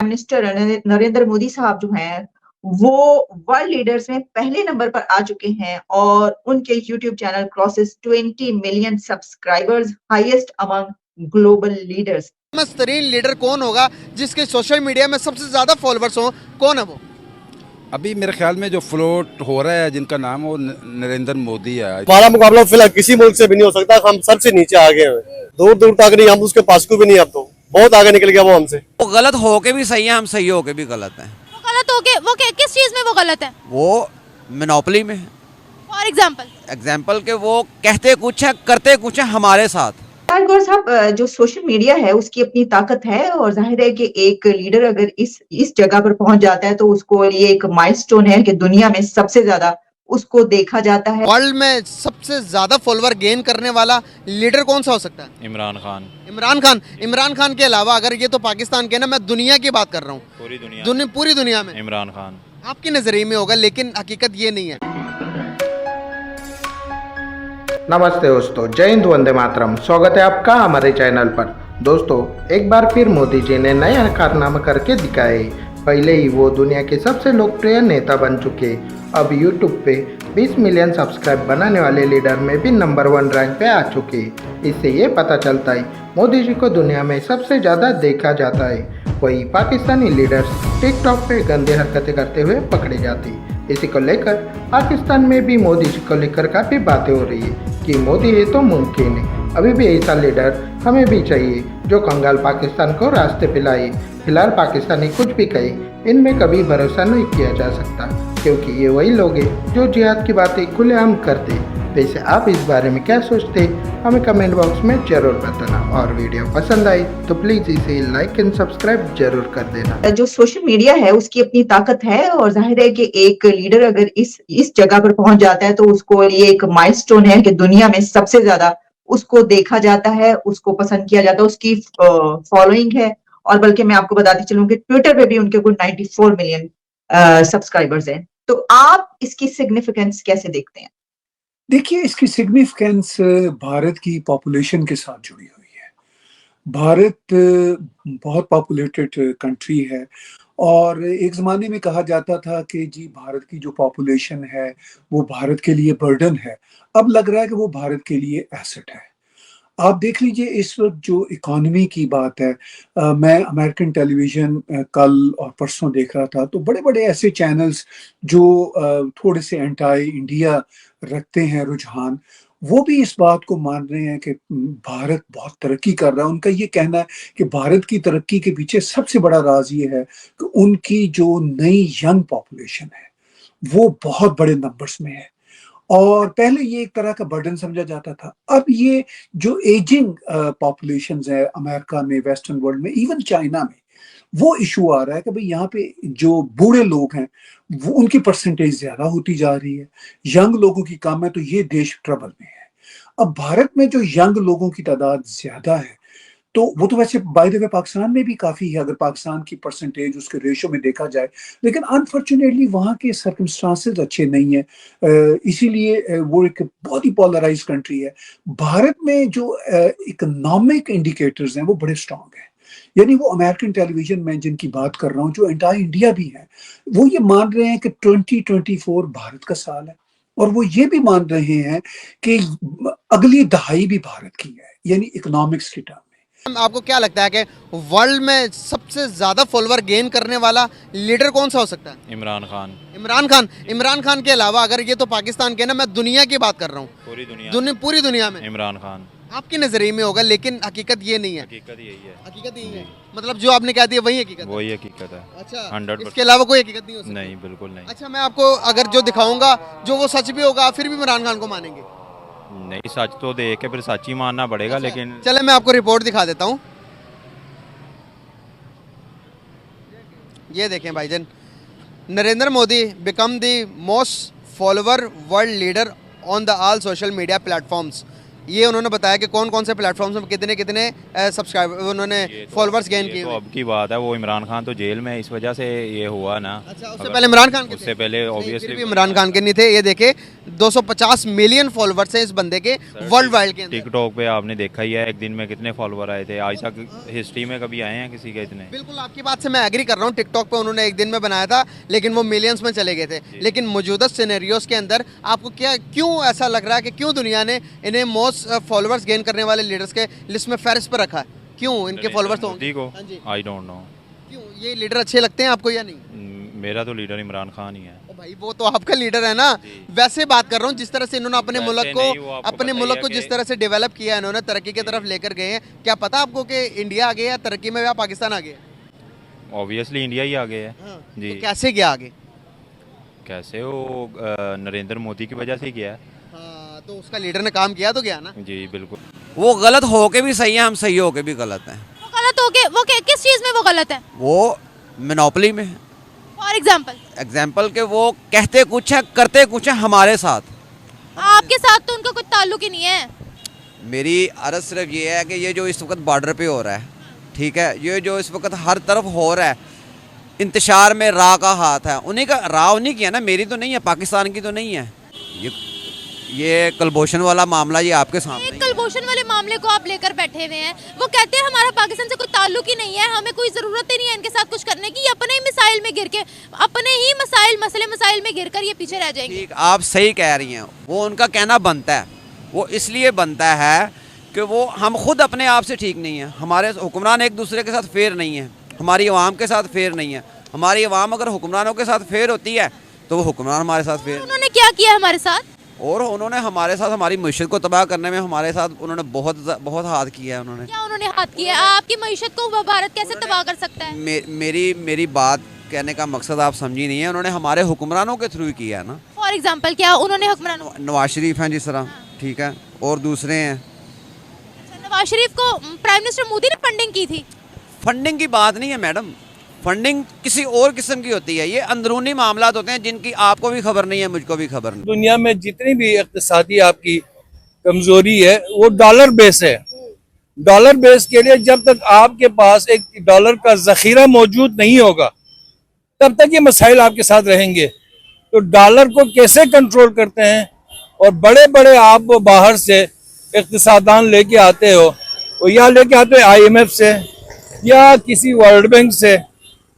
Minister Narendra Modi साहब जो हैं, वो वर्ल्ड लीडर्स में पहले नंबर पर आ चुके हैं और उनके YouTube channel crosses 20 million subscribers, highest among global leaders. Famous तरीन लीडर कौन होगा जिसके सोशल मीडिया में सबसे ज्यादा फॉलोअर्स हो, कौन है वो? अभी मेरे ख्याल में जो फ्लोट हो रहा है जिनका नाम वो नरेंद्र मोदी है। हमारा मुकाबला फिलहाल किसी मुल्क से भी नहीं हो सकता, हम सबसे नीचे आ गए हैं, दूर दूर तक नहीं, हम उसके पास को भी नहीं, अब तो बहुत आगे निकल गया वो हमसे। वो गलत हो के भी सही है, हम सही हो के भी गलत हैं। वो गलत हो के किस चीज में वो गलत है? वो मोनोपोली में। फॉर एग्जाम्पल के वो कहते कुछ है करते कुछ है हमारे साथ। गौर साहब, जो सोशल मीडिया है उसकी अपनी ताकत है और जाहिर है कि एक लीडर अगर इस जगह पर पहुंच जाता है तो उसको ये एक माइलस्टोन है कि दुनिया में सबसे ज्यादा उसको देखा जाता है। वर्ल्ड में सबसे ज्यादा फॉलोअर गेन करने वाला लीडर कौन सा हो सकता है? इमरान खान। इमरान खान के अलावा अगर ये तो पाकिस्तान के ना, मैं दुनिया की बात कर रहा हूँ, पूरी दुनिया में इमरान खान आपके नजरिए में होगा, लेकिन हकीकत ये नहीं है। नमस्ते दोस्तों, जय हिंद, वंदे मातरम। स्वागत है आपका हमारे चैनल पर। दोस्तों, एक बार फिर मोदी जी ने नया कारनामा करके दिखाए। पहले ही वो दुनिया के सबसे लोकप्रिय नेता बन चुके, अब यूट्यूब पे 20 मिलियन सब्सक्राइब बनाने वाले लीडर में भी नंबर 1 रैंक पे आ चुके। इससे ये पता चलता है मोदी जी को दुनिया में सबसे ज़्यादा देखा जाता है। वही पाकिस्तानी लीडर्स टिकटॉक पे गंदे हरकतें करते हुए पकड़े जाते। इसी को लेकर पाकिस्तान में भी मोदी जी को लेकर काफ़ी बातें हो रही है कि मोदी है तो मुमकिन है। अभी भी ऐसा लीडर हमें भी चाहिए जो कंगाल पाकिस्तान को रास्ते पे लाए। फिलहाल पाकिस्तानी कुछ भी कहे, इनमें कभी भरोसा नहीं किया जा सकता, क्योंकि ये वही लोग हैं जो जिहाद की बातें खुलेआम करते। वैसे आप इस बारे में क्या सोचते, हमें कमेंट बॉक्स में जरूर बताना, और वीडियो पसंद आई तो प्लीज इसे लाइक एंड सब्सक्राइब जरूर कर देना। जो सोशल मीडिया है उसकी अपनी ताकत है और जाहिर है कि एक लीडर अगर इस जगह पर पहुंच जाता है तो उसको ये एक माइलस्टोन है कि दुनिया में सबसे ज्यादा उसको देखा जाता है, उसको पसंद किया जाता है, उसकी फॉलोइंग है। और बल्कि मैं आपको बताती चलूं कि ट्विटर पे भी उनके कुल 94 मिलियन सब्सक्राइबर्स हैं। तो आप इसकी सिग्निफिकेंस कैसे देखते हैं? देखिए, इसकी सिग्निफिकेंस भारत की पॉपुलेशन के साथ जुड़ी हुई है। भारत बहुत पॉपुलेटेड कंट्री है और एक ज़माने में कहा जाता था कि जी भारत की जो पॉपुलेशन है वो भारत के लिए बर्डन है। अब लग रहा है कि वो भारत के लिए एसेट है। आप देख लीजिए इस वक्त जो इकॉनमी की बात है, मैं अमेरिकन टेलीविज़न कल और परसों देख रहा था, तो बड़े बड़े ऐसे चैनल्स जो थोड़े से एंटी इंडिया रखते हैं रुझान, वो भी इस बात को मान रहे हैं कि भारत बहुत तरक्की कर रहा है। उनका ये कहना है कि भारत की तरक्की के पीछे सबसे बड़ा राज ये है कि उनकी जो नई यंग पॉपुलेशन है वो बहुत बड़े नंबर्स में है। और पहले ये एक तरह का बर्डन समझा जाता था, अब ये जो एजिंग पॉपुलेशंस है अमेरिका में, वेस्टर्न वर्ल्ड में, इवन चाइना में, वो इशू आ रहा है कि भाई यहाँ पे जो बूढ़े लोग हैं वो उनकी परसेंटेज ज्यादा होती जा रही है, यंग लोगों की कम है, तो ये देश ट्रबल में है। अब भारत में जो यंग लोगों की तादाद ज्यादा है, तो वो तो वैसे बाय द वे पाकिस्तान में भी काफ़ी है अगर पाकिस्तान की परसेंटेज उसके रेशो में देखा जाए, लेकिन अनफॉर्चुनेटली वहाँ के सर्कमस्टांसेस अच्छे नहीं है, इसीलिए वो एक बहुत ही पोलराइज कंट्री है। भारत में जो इकोनॉमिक इंडिकेटर्स हैं वो बड़े स्ट्रांग हैं। यानी वो अमेरिकन टेलीविजन में जिनकी बात कर रहा हूँ, जो एंटायर इंडिया भी है, वो ये मान रहे हैं कि 2024 भारत का साल है, और वो ये भी मान रहे हैं कि अगली दहाई भी भारत की है, यानी इकोनॉमिक्स की टर्म। आपको क्या लगता है कि वर्ल्ड में सबसे ज्यादा फॉलोअर गेन करने वाला लीडर कौन सा हो सकता है? इमरान खान। इमरान खान के अलावा अगर ये तो पाकिस्तान के ना, मैं दुनिया की बात कर रहा हूँ, पूरी दुनिया में इमरान खान आपके नजरिए में होगा, लेकिन हकीकत ये नहीं है। हकीकत यही है। मतलब जो आपने कह दिया वही हकीकत है? वही हकीकत है। अच्छा, 100%। इसके अलावा कोई हकीकत नहीं हो सकती? नहीं, बिल्कुल नहीं। अच्छा, मैं आपको अगर जो दिखाऊंगा जो वो सच भी होगा, फिर भी इमरान खान को मानेंगे? नहीं, सच तो देख के फिर सच ही मानना पड़ेगा। अच्छा, लेकिन चले मैं आपको रिपोर्ट दिखा देता हूँ। ये देखें भाईजान, Narendra Modi become the most follower world leader on the all social media platforms. ये उन्होंने बताया कि कौन कौन से प्लेटफॉर्म्स में कितने कितने सब्सक्राइबर उन्होंने फॉलोअर्स गेन किए। तो अब की बात है, वो इमरान खान तो जेल में इस वजह से ये हुआ ना। अच्छा, उससे पहले इमरान खान के उससे पहले ऑब्वियसली भी इमरान खान के नहीं थे। ये देखे 250 मिलियन फॉलोवर्स हैं इस बंदे के वर्ल्ड वाइड के अंदर। टिकटॉक पे आपने देखा ही है एक दिन में कितने फॉलोवर आए थे, आज तक हिस्ट्री में कभी आए हैं किसी के इतने? बिल्कुल आपकी बात से मैं एग्री कर रहा हूँ। टिकटॉक पे उन्होंने एक दिन में बनाया था लेकिन वो मिलियंस में चले गए थे। लेकिन मौजूदा सिनेरियोस के अंदर आपको क्यों ऐसा लग रहा है कि क्यों दुनिया ने इन्हें मोस्ट फॉलोवर्स गेन करने वाले लीडर्स के लिस्ट में फहरिस्त पर रखा है? क्यों इनके फॉलोवर्स मोदी को हाँ जी। I don't know. क्यों ये लीडर अच्छे लगते हैं आपको या नहीं? मेरा तो लीडर इमरान खान ही है। ओ भाई वो तो आपका लीडर है ना। वैसे बात कर रहा हूँ जिस तरह से इन्होंने अपने वैसे मुल्क नहीं, वो को आपको अपने पता ही मुल्क है को कि- जिस तरह से डेवलप किया है, इन्होंने तरक्की की तरफ लेकर गए हैं। क्या पता आपको कि इंडिया आगे या तरक्की में या पाकिस्तान आगे? ऑब्वियसली इंडिया ही आगे है जी। तो कैसे गया आगे? कैसे वो नरेंद्र मोदी की वजह से ही गया है। हाँ, तो उसका लीडर ने काम किया तो गया ना। जी बिल्कुल। वो गलत हो के भी सही है, हम सही हो के भी गलत हैं। वो गलत हो के किस चीज में वो गलत है? वो मोनोपोली में है। फॉर एग्जाम्पल के वो कहते कुछ है करते कुछ है हमारे साथ। आपके साथ तो उनका कुछ ताल्लुक ही नहीं है। मेरी अर्ज सिर्फ ये है कि ये जो इस वक्त बॉर्डर पे हो रहा है, ठीक है, ये जो इस वक्त हर तरफ हो रहा है, इंतशार में रा का हाथ है, उन्हीं का रा उन्हीं की है ना, मेरी तो नहीं है, पाकिस्तान की तो नहीं है। ये कलभूषण वाला मामला ये आपके सामने एक ही है। कलभूषण वाले मामले को आप लेकर बैठे हुए हैं। वो कहते हैं हमारा पाकिस्तान से कोई ताल्लुक ही नहीं है, हमें कोई जरूरत ही नहीं है इनके साथ कुछ करने की। ये अपने ही मिसाइल में गिर के अपने ही मसाइल में गिर कर ये पीछे रह जाएंगे। ठीक, आप सही कह रही हैं। वो उनका कहना बनता है, वो इसलिए बनता है कि वो हम खुद अपने आप से ठीक नहीं है। हमारे हुक्मरान एक दूसरे के साथ फेयर नहीं है, हमारी अवाम के साथ फेयर नहीं है। हमारी अवाम अगर हुक्मरानों के साथ फेयर होती है तो वो हुक्मरान हमारे साथ फेयर। उन्होंने क्या किया हमारे साथ? और उन्होंने हमारे साथ हमारी मईशत को तबाह करने में हमारे साथ उन्होंने बहुत हाथ किया है। उन्होंने क्या उन्होंने हाथ किया? आपकी मईशत को वो भारत कैसे तबाह कर सकता है? मेरी बात कहने का मकसद आप समझी नहीं है। उन्होंने हमारे हुक्मरानों के थ्रू किया है ना। फॉर एग्जाम्पल क्या उन्होंने हुक्मरान? नवाज शरीफ हैं जिस तरह, ठीक है, और दूसरे हैं। नवाज शरीफ को प्राइम मिनिस्टर मोदी ने फंडिंग की थी। फंडिंग की बात नहीं है मैडम, फंडिंग किसी और किस्म की होती है। ये अंदरूनी मामलात होते हैं जिनकी आपको भी खबर नहीं है, मुझको भी खबर नहीं। दुनिया में जितनी भी इक्तिसादी आपकी कमजोरी है वो डॉलर बेस है। डॉलर बेस के लिए जब तक आपके पास एक डॉलर का जखीरा मौजूद नहीं होगा तब तक ये मसाइल आपके साथ रहेंगे। तो डॉलर को कैसे कंट्रोल करते हैं, और बड़े बड़े आप बाहर से इक्तिसादान लेके आते हो, और या लेके आते हो IMF से या किसी वर्ल्ड बैंक से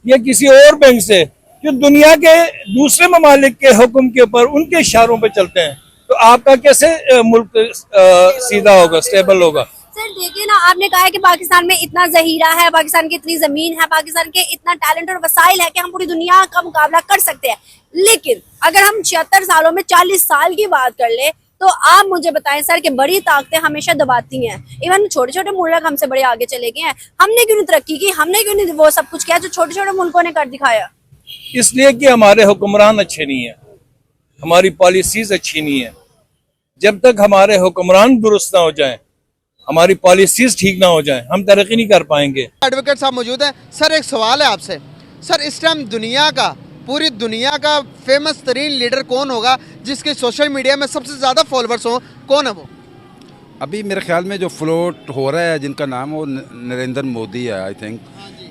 या किसी और बैंक से, जो दुनिया के दूसरे ममालिक के हुक्म के ऊपर उनके इशारों पे चलते हैं, तो आपका कैसे मुल्क सीधा होगा, स्टेबल होगा? सर देखिए ना, आपने कहा है कि पाकिस्तान में इतना जहीरा है, पाकिस्तान की इतनी जमीन है, पाकिस्तान के इतना टैलेंट और वसाइल है कि हम पूरी दुनिया का मुकाबला कर सकते हैं। लेकिन अगर हम 76 सालों में 40 साल की बात कर ले तो आप मुझे बताएं सर कि बड़ी ताकतें हमेशा दबाती हैं। इवन छोटे छोटे मुल्क हमसे बड़े आगे चले गए हैं, हमने क्यों नहीं तरक्की की? हमने क्यों नहीं वो सब कुछ किया जो छोटे छोटे मुल्कों ने कर दिखाया? इसलिए कि हमारे हुक्मरान अच्छे नहीं है, हमारी पॉलिसीज अच्छी नहीं है। जब तक हमारे हुक्मरान दुरुस्त ना हो जाएं, हमारी पॉलिसीज ठीक ना हो जाएं, हम तरक्की नहीं कर पाएंगे। एडवोकेट साहब मौजूद हैं। सर एक सवाल है आपसे। सर इस टाइम दुनिया का, पूरी दुनिया का फेमस तरीन लीडर कौन होगा जिसके सोशल मीडिया में सबसे ज़्यादा फॉलोअर्स हो? कौन है वो? अभी मेरे ख्याल में जो फ्लोट हो रहा है जिनका नाम वो नरेंद्र मोदी है, आई थिंक।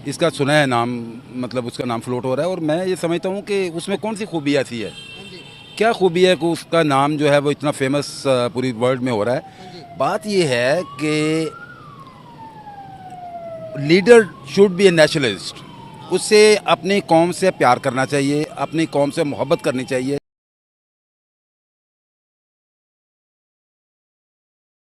इसका सुना है नाम, मतलब उसका नाम फ्लोट हो रहा है। और मैं ये समझता हूँ कि उसमें कौन सी खूबी ऐसी है, क्या खूबी है कि उसका नाम जो है वो इतना फेमस पूरी वर्ल्ड में हो रहा है। बात ये है कि leader should be A nationalist. उससे अपनी कौम से प्यार करना चाहिए, अपनी कौम से मोहब्बत करनी चाहिए।